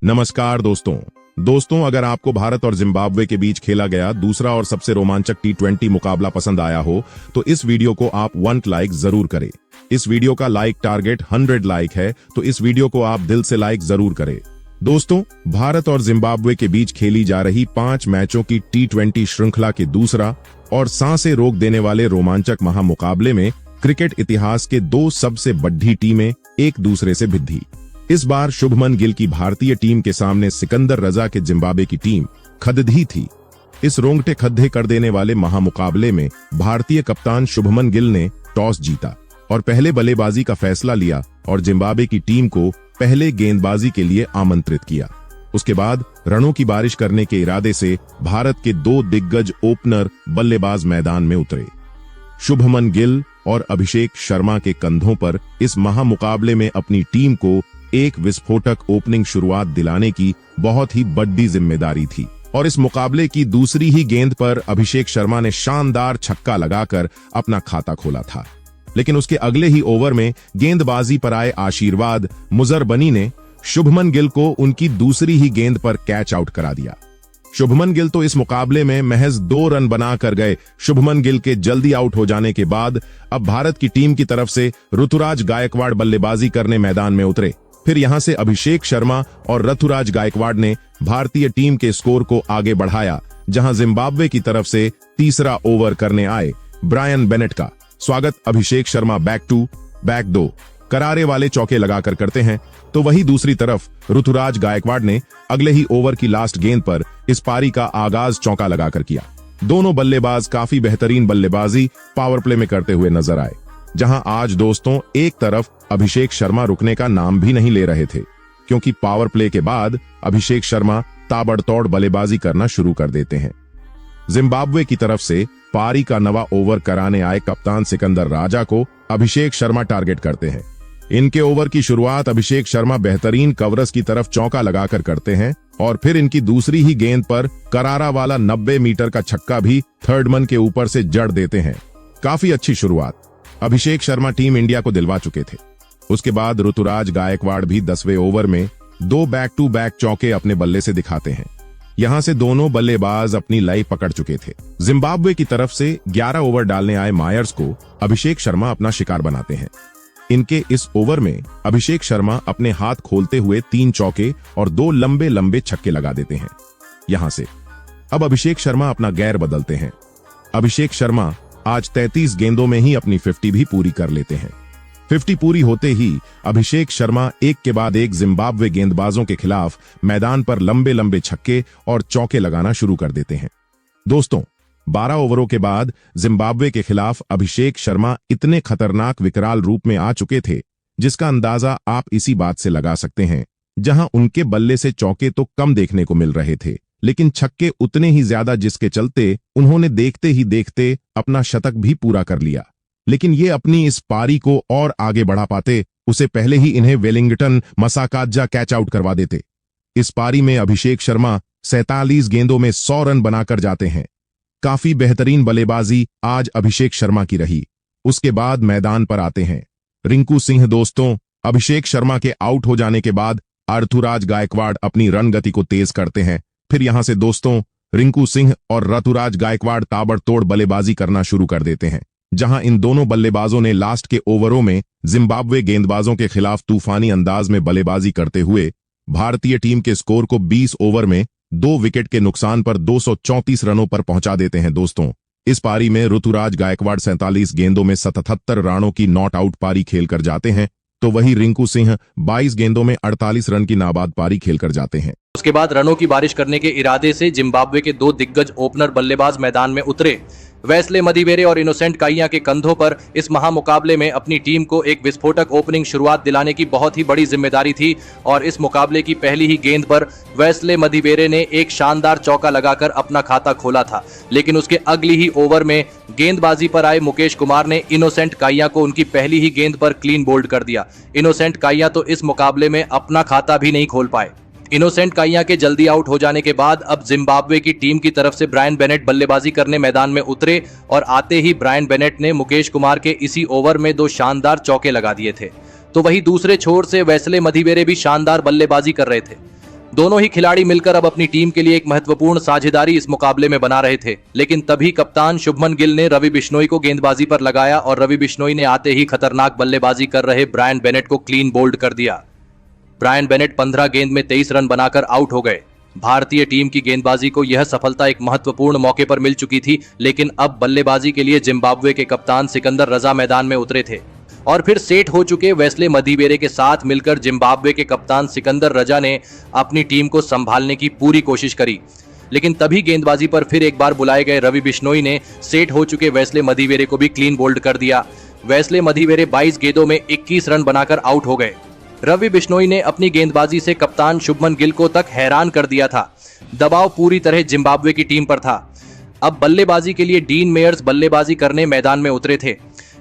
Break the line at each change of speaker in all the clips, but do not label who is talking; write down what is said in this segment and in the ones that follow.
नमस्कार दोस्तों, अगर आपको भारत और जिम्बाब्वे के बीच खेला गया दूसरा और सबसे रोमांचक T20 मुकाबला पसंद आया हो तो इस वीडियो को आप 1 लाइक जरूर करें। इस वीडियो का लाइक टारगेट 100 लाइक है, तो इस वीडियो को आप दिल से लाइक जरूर करें। दोस्तों, भारत और जिम्बाब्वे के बीच खेली जा रही 5 मैचों की T20 श्रृंखला के दूसरा और सांसें रोक देने वाले रोमांचक महामुकाबले में क्रिकेट इतिहास के 2 सबसे बड़ी टीमें एक दूसरे से भिड़ी। इस बार शुभमन गिल की भारतीय टीम के सामने सिकंदर रजा के जिम्बाब्वे की टीम खददी थी। इस रोंगटे खड्डे कर देने वाले महामुकाबले में भारतीय कप्तान शुभमन गिल ने टॉस जीता और पहले बल्लेबाजी का फैसला लिया और जिम्बाब्वे की टीम को पहले गेंदबाजी के लिए आमंत्रित किया। उसके बाद रनों की बारिश करने के इरादे से भारत के 2 दिग्गज ओपनर बल्लेबाज मैदान में उतरे। शुभमन गिल और अभिषेक शर्मा के कंधों पर इस महामुकाबले में अपनी टीम को एक विस्फोटक ओपनिंग शुरुआत दिलाने की बहुत ही बड़ी जिम्मेदारी थी और इस मुकाबले की दूसरी ही गेंद पर अभिषेक शर्मा ने शानदार छक्का लगाकर अपना खाता खोला था। लेकिन उसके अगले ही ओवर में गेंदबाजी पर आए आशीर्वाद मुजरबनी ने शुभमन गिल को उनकी दूसरी ही गेंद पर कैच आउट करा दिया। शुभमन गिल तो इस मुकाबले में महज 2 रन बना कर गए। शुभमन गिल के जल्दी आउट हो जाने के बाद अब भारत की टीम की तरफ से ऋतुराज गायकवाड़ बल्लेबाजी करने मैदान में उतरे। फिर यहां से अभिषेक शर्मा और ऋतुराज गायकवाड़ ने भारतीय टीम के स्कोर को आगे बढ़ाया, जहां जिम्बाब्वे की तरफ से तीसरा ओवर करने आए ब्रायन बेनेट का स्वागत अभिषेक शर्मा बैक 2 करारे वाले चौके लगाकर करते हैं, तो वही दूसरी तरफ ऋतुराज गायकवाड़ ने अगले ही ओवर की लास्ट गेंद पर इस पारी का आगाज चौका लगाकर किया। दोनों बल्लेबाज काफी बेहतरीन बल्लेबाजी पावर प्ले में करते हुए नजर आए, जहां आज दोस्तों एक तरफ अभिषेक शर्मा रुकने का नाम भी नहीं ले रहे थे, क्योंकि पावर प्ले के बाद अभिषेक शर्मा ताबड़तोड़ बल्लेबाजी करना शुरू कर देते हैं। जिम्बाब्वे की तरफ से पारी का नवा ओवर कराने आए कप्तान सिकंदर राजा को अभिषेक शर्मा टारगेट करते हैं। इनके ओवर की शुरुआत अभिषेक शर्मा बेहतरीन कवरस की तरफ चौका लगाकर करते हैं और फिर इनकी दूसरी ही गेंद पर करारा वाला 90 मीटर का छक्का भी थर्ड मन के ऊपर से जड़ देते हैं। काफी अच्छी शुरुआत। अभिषेक शर्मा टीम इंडिया को दिलवा चुके थे। उसके बाद ऋतुराज गायकवाड़ भी 10वें ओवर में 2 बैक टू बैक चौके अपने बल्ले से दिखाते हैं। यहां से दोनों बल्लेबाज अपनी लाई पकड़ चुके थे। जिम्बाब्वे की तरफ से 11 ओवर डालने आए मायर्स को अभिषेक शर्मा अपना शिकार बनाते हैं। इनके इस ओवर में अभिषेक शर्मा अपने हाथ खोलते हुए 3 चौके और 2 लंबे लंबे छक्के लगा देते हैं। यहां से अब अभिषेक शर्मा अपना गैर बदलते हैं। अभिषेक शर्मा आज 33 गेंदों में ही अपनी 50 भी पूरी कर लेते हैं। 50 पूरी होते ही अभिषेक शर्मा एक के बाद एक जिम्बाब्वे गेंदबाजों के खिलाफ मैदान पर लंबे लंबे छक्के और चौके लगाना शुरू कर देते हैं। दोस्तों, 12 ओवरों के बाद जिम्बाब्वे के खिलाफ अभिषेक शर्मा इतने खतरनाक विकराल रूप में आ चुके थे, जिसका अंदाजा आप इसी बात से लगा सकते हैं। जहां उनके बल्ले से चौके तो कम देखने को मिल रहे थे, लेकिन छक्के उतने ही ज्यादा, जिसके चलते उन्होंने देखते ही देखते अपना शतक भी पूरा कर लिया। लेकिन ये अपनी इस पारी को और आगे बढ़ा पाते, उसे पहले ही इन्हें वेलिंगटन मसाकाजा कैच आउट करवा देते। इस पारी में अभिषेक शर्मा 47 गेंदों में 100 रन बनाकर जाते हैं। काफी बेहतरीन बल्लेबाजी आज अभिषेक शर्मा की रही। उसके बाद मैदान पर आते हैं रिंकू सिंह। दोस्तों, अभिषेक शर्मा के आउट हो जाने के बाद ऋतुराज गायकवाड़ अपनी रन गति को तेज करते हैं। फिर यहां से दोस्तों रिंकू सिंह और ऋतुराज गायकवाड़ ताबड़तोड़ बल्लेबाजी करना शुरू कर देते हैं, जहां इन दोनों बल्लेबाजों ने लास्ट के ओवरों में जिम्बाब्वे गेंदबाजों के खिलाफ तूफानी अंदाज में बल्लेबाजी करते हुए भारतीय टीम के स्कोर को 20 ओवर में 2 विकेट के नुकसान पर 234 रनों पर पहुंचा देते हैं। दोस्तों, इस पारी में ऋतुराज गायकवाड़ 47 गेंदों में 77 रनों की नॉट आउट पारी खेलकर जाते हैं, तो वही रिंकू सिंह 22 गेंदों में 48 रन की नाबाद पारी खेलकर जाते हैं।
उसके बाद रनों की बारिश करने के इरादे से जिम्बाब्वे के 2 दिग्गज ओपनर बल्लेबाज मैदान में उतरे। वेस्ले मदीवेरे और इनोसेंट काइया के कंधों पर इस महामुकाबले में अपनी टीम को एक विस्फोटक ओपनिंग शुरुआत दिलाने की बहुत ही बड़ी जिम्मेदारी थी और इस मुकाबले की पहली ही गेंद पर वेस्ले मदीवेरे ने एक शानदार चौका लगाकर अपना खाता खोला था। लेकिन उसके अगली ही ओवर में गेंदबाजी पर आए मुकेश कुमार ने इनोसेंट काइया को उनकी पहली ही गेंद पर क्लीन बोल्ड कर दिया। इनोसेंट काइया तो इस मुकाबले में अपना खाता भी नहीं खोल पाए। इनोसेंट काइया के जल्दी आउट हो जाने के बाद अब जिम्बाब्वे की टीम की तरफ से ब्रायन बेनेट बल्लेबाजी करने मैदान में उतरे और आते ही ब्रायन बेनेट ने मुकेश कुमार के इसी ओवर में 2 शानदार चौके लगा दिए थे। तो वही दूसरे छोर से वेस्ले मदीवेरे भी शानदार बल्लेबाजी कर रहे थे। दोनों ही खिलाड़ी मिलकर अब अपनी टीम के लिए एक महत्वपूर्ण साझेदारी इस मुकाबले में बना रहे थे, लेकिन तभी कप्तान शुभमन गिल ने रवि बिश्नोई को गेंदबाजी पर लगाया और रवि बिश्नोई ने आते ही खतरनाक बल्लेबाजी कर रहे ब्रायन बेनेट को क्लीन बोल्ड कर दिया। ब्रायन बेनेट 15 गेंद में 23 रन बनाकर आउट हो गए। भारतीय टीम की गेंदबाजी को यह सफलता एक महत्वपूर्ण मौके पर मिल चुकी थी, लेकिन अब बल्लेबाजी के लिए जिम्बाब्वे के कप्तान सिकंदर रजा मैदान में उतरे थे और फिर सेट हो चुके वेस्ले मदीवेरे के साथ मिलकर जिम्बाब्वे के कप्तान सिकंदर रजा ने अपनी टीम को संभालने की पूरी कोशिश करी। लेकिन तभी गेंदबाजी पर फिर एक बार बुलाए गए रवि बिश्नोई ने सेट हो चुके वेस्ले मदीवेरे को भी क्लीन बोल्ड कर दिया। वेस्ले मदीवेरे 22 गेंदों में 21 रन बनाकर आउट हो गए। रवि बिश्नोई ने अपनी गेंदबाजी से कप्तान शुभमन गिल को तक हैरान कर दिया था। दबाव पूरी तरह जिम्बाब्वे की टीम पर था। अब बल्लेबाजी के लिए डीन मेयर्स बल्लेबाजी करने मैदान में उतरे थे,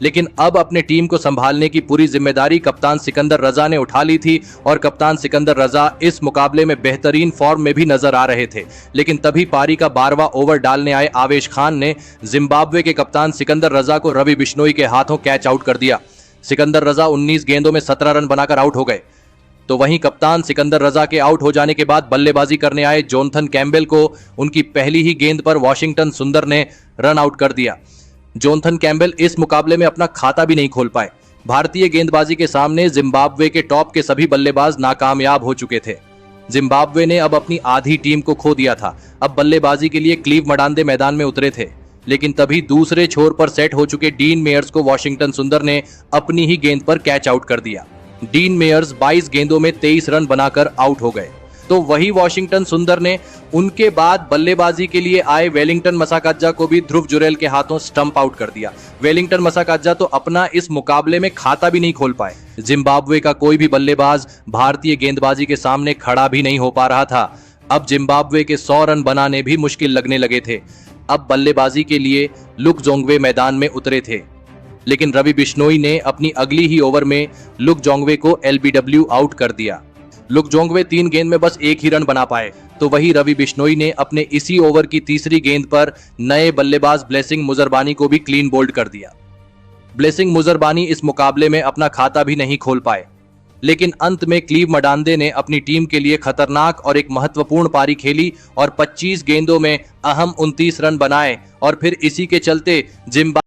लेकिन अब अपने टीम को संभालने की पूरी जिम्मेदारी कप्तान सिकंदर रजा ने उठा ली थी और कप्तान सिकंदर रजा इस मुकाबले में बेहतरीन फॉर्म में भी नजर आ रहे थे। लेकिन तभी पारी का 12वां ओवर डालने आए आवेश खान ने जिम्बाब्वे के कप्तान सिकंदर रजा को रवि बिश्नोई के हाथों कैच आउट कर दिया। सिकंदर रजा 19 गेंदों में 17 रन बनाकर आउट हो गए। तो वहीं कप्तान सिकंदर रजा के आउट हो जाने के बाद बल्लेबाजी करने आए जोनाथन कैम्बेल को उनकी पहली ही गेंद पर वाशिंगटन सुंदर ने रन आउट कर दिया। जोनाथन कैम्बेल इस मुकाबले में अपना खाता भी नहीं खोल पाए। भारतीय गेंदबाजी के सामने जिम्बाब्वे के टॉप के सभी बल्लेबाज नाकामयाब हो चुके थे। जिम्बाब्वे ने अब अपनी आधी टीम को खो दिया था। अब बल्लेबाजी के लिए क्लीव मडांदे मैदान में उतरे थे, लेकिन तभी दूसरे छोर पर सेट हो चुके डीन मेयर्स को वाशिंगटन सुंदर ने अपनी ही गेंद पर कैच आउट कर दिया। डीन मेयर्स 22 गेंदों में 23 रन बनाकर आउट हो गए। तो वही वाशिंगटन सुंदर ने उनके बाद बल्लेबाजी के लिए आए वेलिंगटन मसाकाजा को भी ध्रुव जुरेल के हाथों स्टंप आउट कर दिया। वेलिंगटन मसाकाजा तो अपना इस मुकाबले में खाता भी नहीं खोल पाए। जिम्बाब्वे का कोई भी बल्लेबाज भारतीय गेंदबाजी के सामने खड़ा भी नहीं हो पा रहा था। अब जिम्बाब्वे के 100 रन बनाने भी मुश्किल लगने लगे थे। अब बल्लेबाजी के लिए लुक जोंगवे मैदान में उतरे थे, लेकिन रवि बिश्नोई ने अपनी अगली ही ओवर में लुक जोंगवे को एलबीडब्ल्यू आउट कर दिया। लुक जोंगवे 3 गेंद में बस 1 ही रन बना पाए। तो वही रवि बिश्नोई ने अपने इसी ओवर की तीसरी गेंद पर नए बल्लेबाज ब्लेसिंग मुजरबानी को भी क्लीन बोल्ड कर दिया। ब्लेसिंग मुजरबानी इस मुकाबले में अपना खाता भी नहीं खोल पाए, लेकिन अंत में क्लीव मडांदे ने अपनी टीम के लिए खतरनाक और एक महत्वपूर्ण पारी खेली और 25 गेंदों में अहम 29 रन बनाए और फिर इसी के चलते जिम्बाब्वे